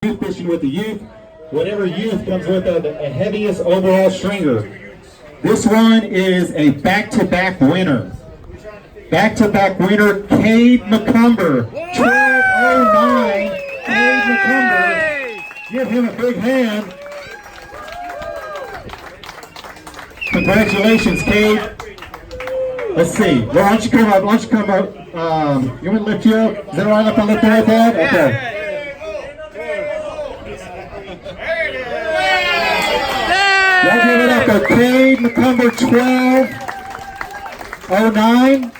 Youth fishing with the youth. Whatever youth comes with a heaviest overall stringer. This one is a back-to-back winner. Back-to-back winner, Cade McCumber. 1209, Cade McCumber. Give him a big hand. Congratulations, Cade. Let's see. Well, why don't you come up? Why don't you come up? You want me to lift you up? Is that all right if I lift you like that? Okay. Y'all give it up for Cade McCumber 1209.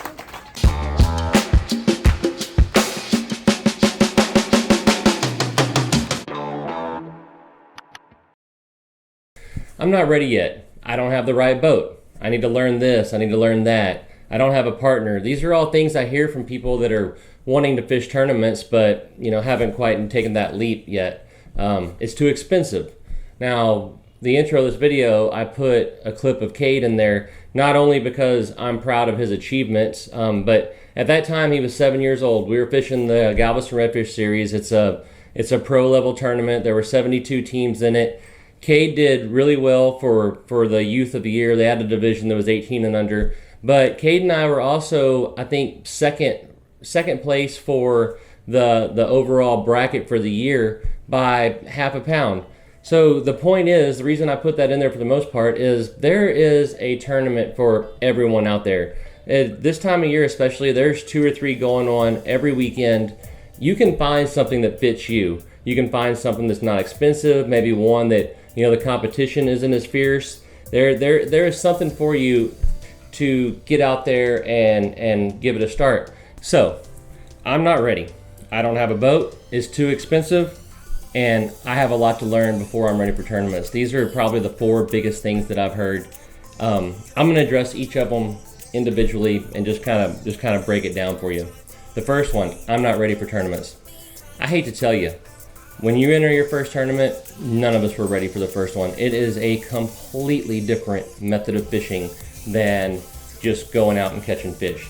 I'm not ready yet. I don't have the right boat. I need to learn this. I need to learn that. I don't have a partner. These are all things I hear from people that are wanting to fish tournaments, but haven't quite taken that leap yet. It's too expensive. Now, the intro of this video, I put a clip of Cade in there, not only because I'm proud of his achievements, but at that time he was 7 years old. We were fishing the Galveston Redfish Series. It's a pro level tournament. There were 72 teams in it. Cade did really well for the youth of the year. They had a division that was 18 and under. But Cade and I were also, I think, second place for the overall bracket for the year by half a pound. So the point is, the reason I put that in there for the most part is there is a tournament for everyone out there. At this time of year especially, there's 2 or 3 going on every weekend. You can find something that fits you. You can find something that's not expensive, maybe one that the competition isn't as fierce. There is something for you to get out there and give it a start. So I'm not ready. I don't have a boat. It's too expensive. And I have a lot to learn before I'm ready for tournaments. These are probably the 4 biggest things that I've heard. I'm going to address each of them individually and just kind of break it down for you. The first one, I'm not ready for tournaments. I hate to tell you, when you enter your first tournament, none of us were ready for the first one. It is a completely different method of fishing than just going out and catching fish.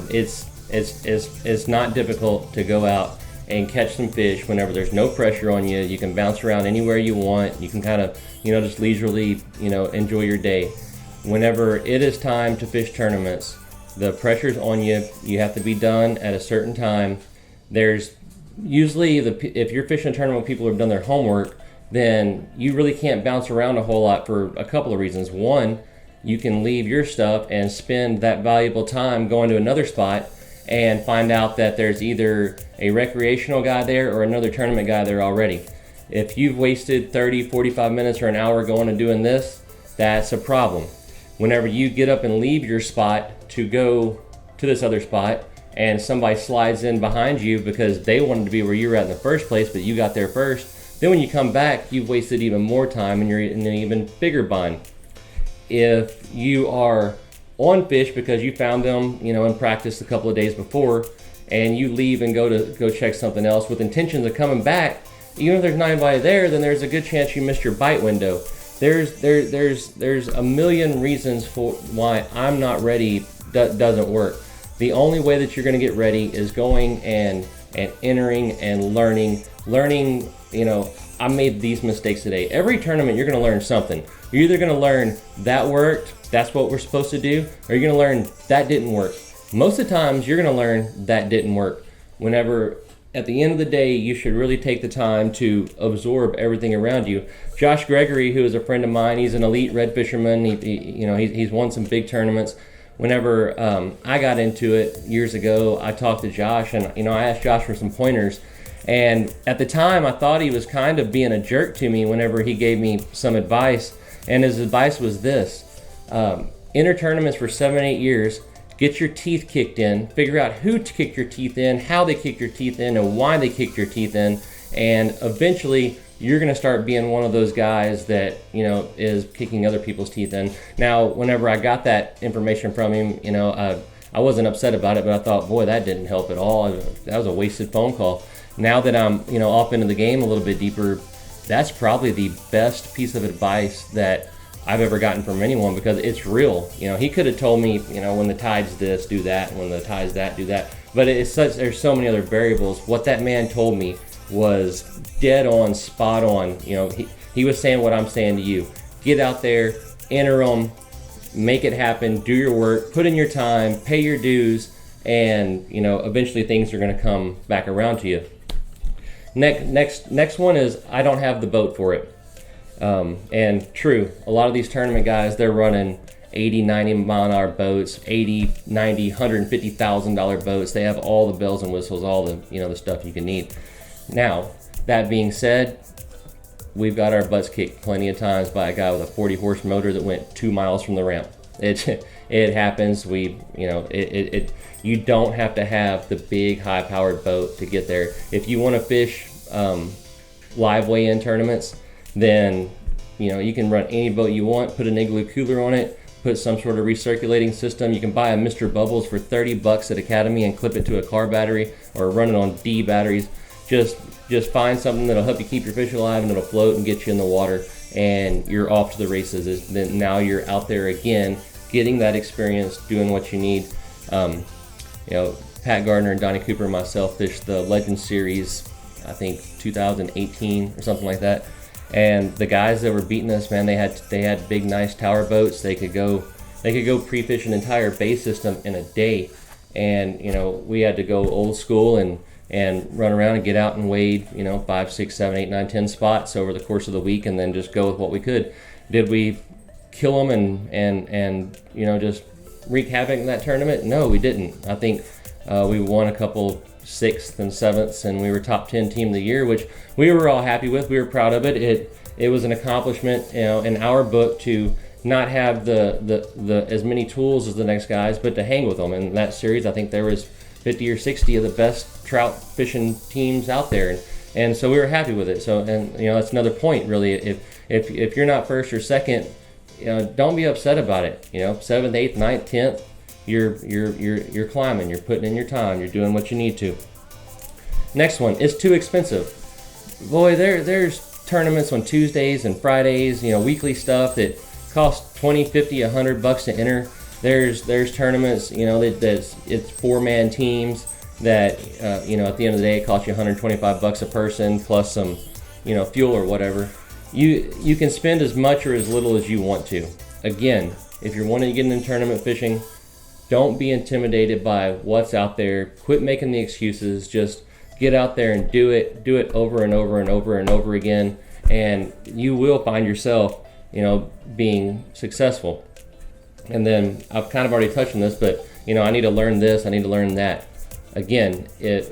It's not difficult to go out and catch some fish whenever there's no pressure on you. You can bounce around anywhere you want. You can kind of, just leisurely, enjoy your day. Whenever it is time to fish tournaments, the pressure's on you. You have to be done at a certain time. There's usually, if you're fishing a tournament with people who have done their homework, then you really can't bounce around a whole lot for a couple of reasons. One, you can leave your stuff and spend that valuable time going to another spot and find out that there's either a recreational guy there or another tournament guy there already. If you've wasted 30, 45 minutes or an hour going and doing this, that's a problem. Whenever you get up and leave your spot to go to this other spot and somebody slides in behind you because they wanted to be where you were at in the first place, but you got there first, then when you come back, you've wasted even more time and you're in an even bigger bind. If you are on fish because you found them, in practice a couple of days before, and you leave and go check something else with intentions of coming back, even if there's not anybody there, then there's a good chance you missed your bite window. There's a million reasons for why I'm not ready doesn't work. The only way that you're going to get ready is going and entering and learning. I made these mistakes today. Every tournament, you're going to learn something. You're either going to learn that worked, that's what we're supposed to do, or you're going to learn that didn't work. Most of the times, you're going to learn that didn't work. Whenever, at the end of the day, you should really take the time to absorb everything around you. Josh Gregory, who is a friend of mine, he's an elite red fisherman. He's won some big tournaments. Whenever I got into it years ago, I talked to Josh, and I asked Josh for some pointers. And at the time, I thought he was kind of being a jerk to me whenever he gave me some advice. And his advice was this: enter tournaments for 7-8 years, get your teeth kicked in, figure out who to kick your teeth in, how they kick your teeth in, and why they kicked your teeth in, and eventually you're going to start being one of those guys that is kicking other people's teeth in. Now, whenever I got that information from him, I wasn't upset about it, but I thought, boy, that didn't help at all. That was a wasted phone call. Now that I'm off into the game a little bit deeper, that's probably the best piece of advice that I've ever gotten from anyone, because it's real. He could have told me, when the tide's this, do that, when the tide's that, do that. But there's so many other variables. What that man told me was dead on, spot on. He was saying what I'm saying to you. Get out there, enter them, make it happen, do your work, put in your time, pay your dues, and eventually things are going to come back around to you. Next one is I don't have the boat for it. And true, a lot of these tournament guys, they're running 80, 90 mile an hour boats, 80, 90, $150,000 boats. They have all the bells and whistles, all the the stuff you can need. Now, that being said, we've got our butts kicked plenty of times by a guy with a 40 horse motor that went 2 miles from the ramp. It happens. You don't have to have the big high powered boat to get there. If you want to fish live weigh-in tournaments, then you can run any boat you want, put an igloo cooler on it, put some sort of recirculating system. You can buy a Mr. Bubbles for $30 at Academy and clip it to a car battery or run it on D batteries. Just find something that'll help you keep your fish alive and it'll float and get you in the water, and you're off to the races. Then now you're out there again, getting that experience, doing what you need. Pat Gardner and Donnie Cooper and myself fished the Legend Series, I think 2018 or something like that. And the guys that were beating us, man, they had big, nice tower boats. They could go pre-fish an entire bay system in a day. And we had to go old school and run around and get out and wade 5, 6, 7, 8, 9, 10 spots over the course of the week, and then just go with what we could. Did we kill them and just wreak havoc in that tournament? No, we didn't. I think we won a couple 6th and 7ths, and we were top 10 team of the year, which we were all happy with. We were proud of it. It was an accomplishment in our book to not have the as many tools as the next guys, but to hang with them. In that series, I think there was 50 or 60 of the best trout fishing teams out there, and so we were happy with it. So, and that's another point really. If you're not first or second, don't be upset about it. 7th, 8th, 9th, 10th, you're climbing, you're putting in your time, you're doing what you need to. Next one, it's too expensive. Boy, there's tournaments on Tuesdays and Fridays, weekly stuff that costs $20, $50, $100 to enter. There's tournaments, it's 4-man teams that at the end of the day it costs you $125 a person plus some fuel or whatever. You can spend as much or as little as you want to. Again, if you're wanting to get into tournament fishing, don't be intimidated by what's out there. Quit making the excuses. Just get out there and do it over and over and over and over again, and you will find yourself being successful. And then I've kind of already touched on this, but I need to learn this, I need to learn that. Again,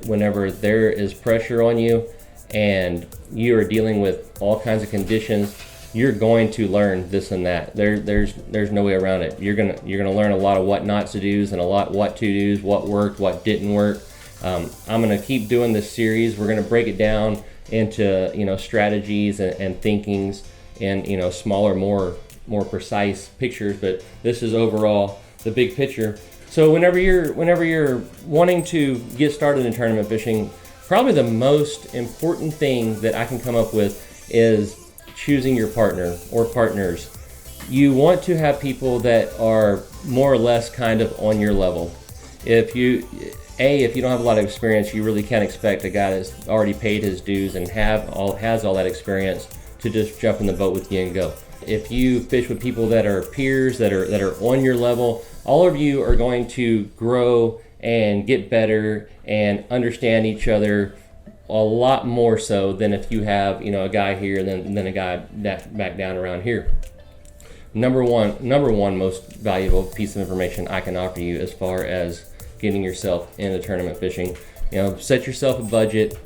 whenever there is pressure on you and you are dealing with all kinds of conditions, you're going to learn this and that. There's no way around it. You're gonna learn a lot of what not to do's and a lot what to do's, what worked, what didn't work. I'm gonna keep doing this series. We're gonna break it down into strategies and thinkings and smaller, more precise pictures, but this is overall the big picture. So whenever you're wanting to get started in tournament fishing, probably the most important thing that I can come up with is choosing your partner or partners. You want to have people that are more or less kind of on your level. If you don't have a lot of experience, you really can't expect a guy that's already paid his dues and has all that experience to just jump in the boat with you and go. If you fish with people that are peers, that are on your level, all of you are going to grow and get better and understand each other a lot more so than if you have a guy here than a guy back down around here. Number one most valuable piece of information I can offer you as far as getting yourself into tournament fishing. Set yourself a budget.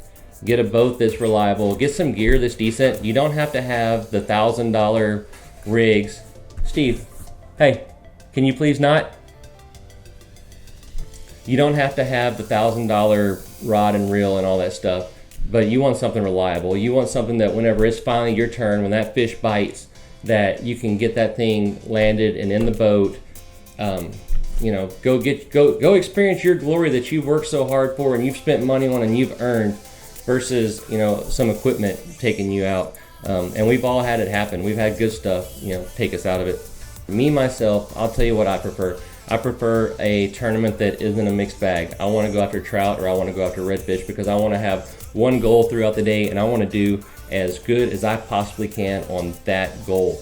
Get a boat that's reliable. Get some gear that's decent. You don't have to have the $1,000 rigs. Steve, hey, can you please not? You don't have to have the $1,000 rod and reel and all that stuff, but you want something reliable. You want something that whenever it's finally your turn, when that fish bites, that you can get that thing landed and in the boat. Go experience your glory that you've worked so hard for and you've spent money on and you've earned, versus some equipment taking you out. And we've all had it happen. We've had good stuff take us out of it. Me myself, I'll tell you what I prefer. I prefer a tournament that isn't a mixed bag. I want to go after trout or I want to go after redfish because I want to have one goal throughout the day, and I want to do as good as I possibly can on that goal.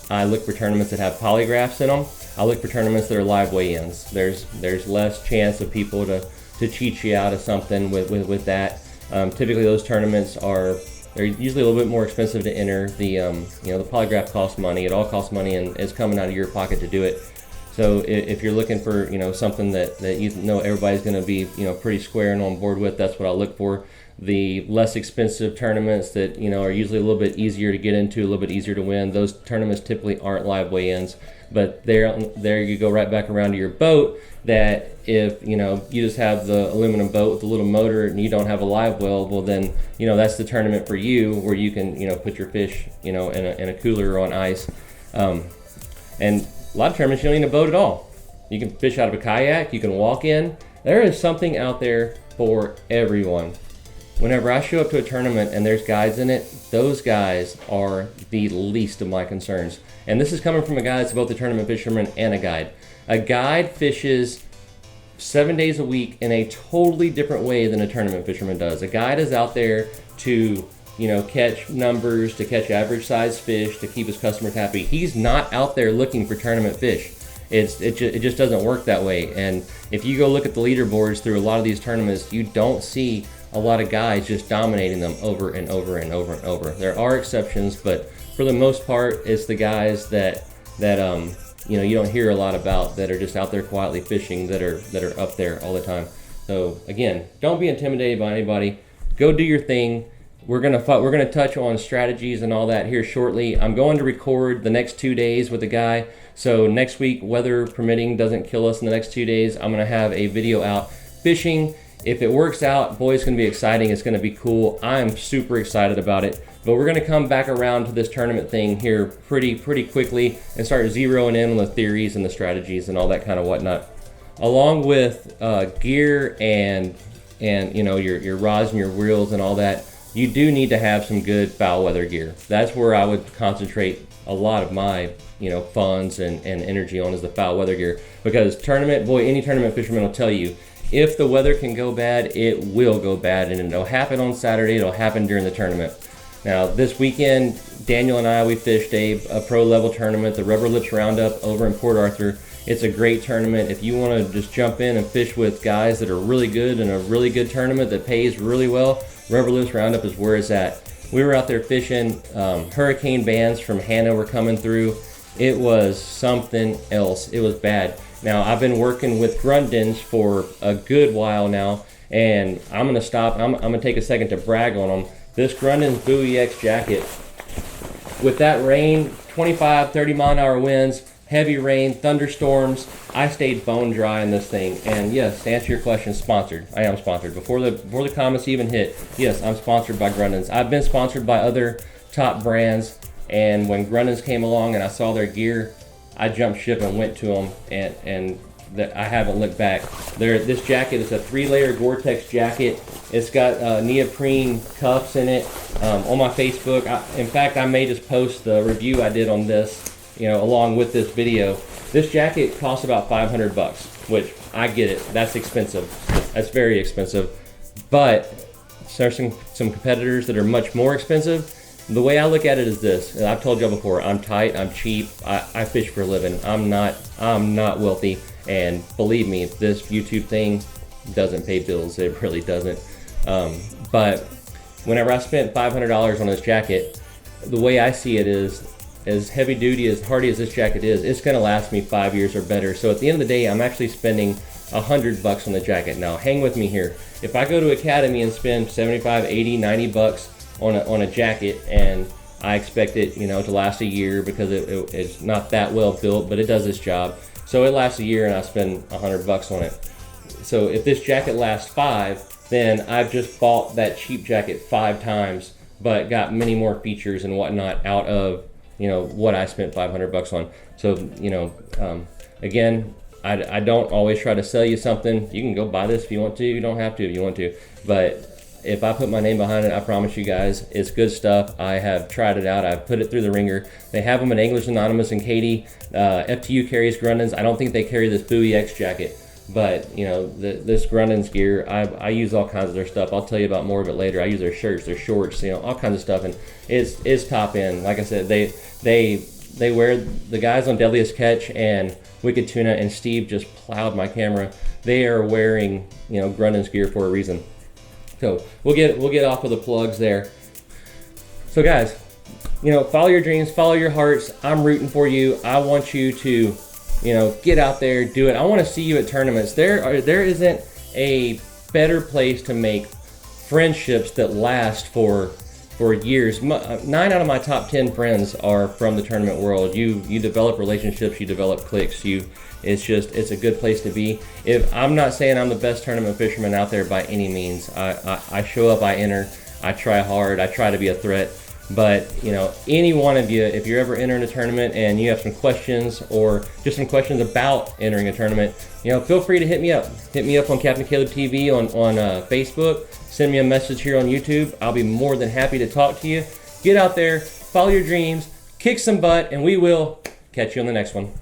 I look for tournaments that have polygraphs in them. I look for tournaments that are live weigh-ins. There's less chance of people to cheat you out of something with that. Typically those tournaments they're usually a little bit more expensive to enter. The the polygraph costs money. It all costs money and is coming out of your pocket to do it. So if you're looking for something that you know everybody's going to be pretty square and on board with, that's what I'll look for. The less expensive tournaments that are usually a little bit easier to get into, a little bit easier to win. Those tournaments typically aren't live weigh-ins, but there you go right back around to your boat. That if you just have the aluminum boat with a little motor and you don't have a live well, then that's the tournament for you, where you can put your fish in a cooler on ice. And a lot of tournaments you don't need a boat at all. You can fish out of a kayak, you can walk in. There is something out there for everyone. Whenever I show up to a tournament and there's guides in it, those guys are the least of my concerns. And this is coming from a guy that's both a tournament fisherman and a guide. A guide fishes 7 days a week in a totally different way than a tournament fisherman does. A guide is out there to catch numbers, to catch average size fish, to keep his customers happy. He's not out there looking for tournament fish. It just doesn't work that way. And if you go look at the leaderboards through a lot of these tournaments, you don't see a lot of guys just dominating them over and over and over and over. There are exceptions, but for the most part, it's the guys that you don't hear a lot about, that are just out there quietly fishing, that are up there all the time. So again, don't be intimidated by anybody. Go do your thing. We're gonna touch on strategies and all that here shortly. I'm going to record the next 2 days with a guy. So next week, weather permitting, doesn't kill us in the next 2 days, I'm gonna have a video out fishing. If it works out, boy, it's gonna be exciting. It's gonna be cool. I'm super excited about it. But we're gonna come back around to this tournament thing here pretty quickly and start zeroing in on the theories and the strategies and all that kind of whatnot. Along with gear and your rods and your reels and all that, you do need to have some good foul weather gear. That's where I would concentrate a lot of my funds and energy on, is the foul weather gear. Because any tournament fisherman will tell you, if the weather can go bad, it will go bad, and it'll happen on Saturday, it'll happen during the tournament. Now this weekend, Daniel and I, we fished a pro level tournament, the Rubber Lips Roundup over in Port Arthur. It's a great tournament. If you want to just jump in and fish with guys that are really good in a really good tournament that pays really well, Rubber Lips Roundup is where it's at. We were out there fishing. Hurricane bands from Hannah were coming through. It was something else. It was bad. Now, I've been working with Grundens for a good while now, and I'm going to stop. I'm going to take a second to brag on them. This Grundens Buoy X jacket, with that rain, 25, 30 mile an hour winds, heavy rain, thunderstorms, I stayed bone dry in this thing. And yes, to answer your question, sponsored. I am sponsored. Before the comments even hit, yes, I'm sponsored by Grundens. I've been sponsored by other top brands, and when Grundens came along and I saw their gear, I jumped ship and went to them, and I haven't looked back. This jacket is a 3-layer Gore-Tex jacket. It's got neoprene cuffs in it. On my Facebook, in fact, I may just post the review I did on this, along with this video. This jacket costs about $500, which I get it. That's expensive. That's very expensive. But there's some competitors that are much more expensive. The way I look at it is this, and I've told y'all before, I'm tight, I'm cheap, I fish for a living. I'm not wealthy, and believe me, this YouTube thing doesn't pay bills. It really doesn't. But whenever I spent $500 on this jacket, the way I see it is, as heavy duty, as hardy as this jacket is, it's gonna last me 5 years or better. So at the end of the day, I'm actually spending $100 on the jacket. Now, hang with me here. If I go to Academy and spend 75, 80, 90 bucks on a jacket, and I expect it, to last a year because it's not that well built, but it does its job. So it lasts a year, and I spend $100 on it. So if this jacket lasts 5, then I've just bought that cheap jacket 5 times, but got many more features and whatnot out of what I spent $500 on. So again, I don't always try to sell you something. You can go buy this if you want to. You don't have to if you want to, but if I put my name behind it, I promise you guys, it's good stuff. I have tried it out. I've put it through the ringer. They have them at Anglers Anonymous and Katie. FTU carries Grundens. I don't think they carry this Buoy X jacket. But you know, this Grunnen's gear, I use all kinds of their stuff. I'll tell you about more of it later. I use their shirts, their shorts, you know, all kinds of stuff, and it's top end. Like I said, they wear, the guys on Deadliest Catch and Wicked Tuna, and Steve just plowed my camera. They are wearing, you know, Grunnen's gear for a reason. So we'll get off of the plugs there. So guys, you know, follow your dreams, follow your hearts. I'm rooting for you. I want you to, you know, get out there, do it. I want to see you at tournaments. There isn't a better place to make friendships that last for years. 9 out of my top 10 friends are from the tournament world. You develop relationships, you develop cliques. It's a good place to be. If I'm not saying I'm the best tournament fisherman out there by any means. I show up, I enter, I try hard, I try to be a threat. But, you know, any one of you, if you're ever entering a tournament and you have some questions or just some questions about entering a tournament, you know, feel free to hit me up. Hit me up on Captain Caleb TV on Facebook. Send me a message here on YouTube. I'll be more than happy to talk to you. Get out there, follow your dreams, kick some butt, and we will catch you on the next one.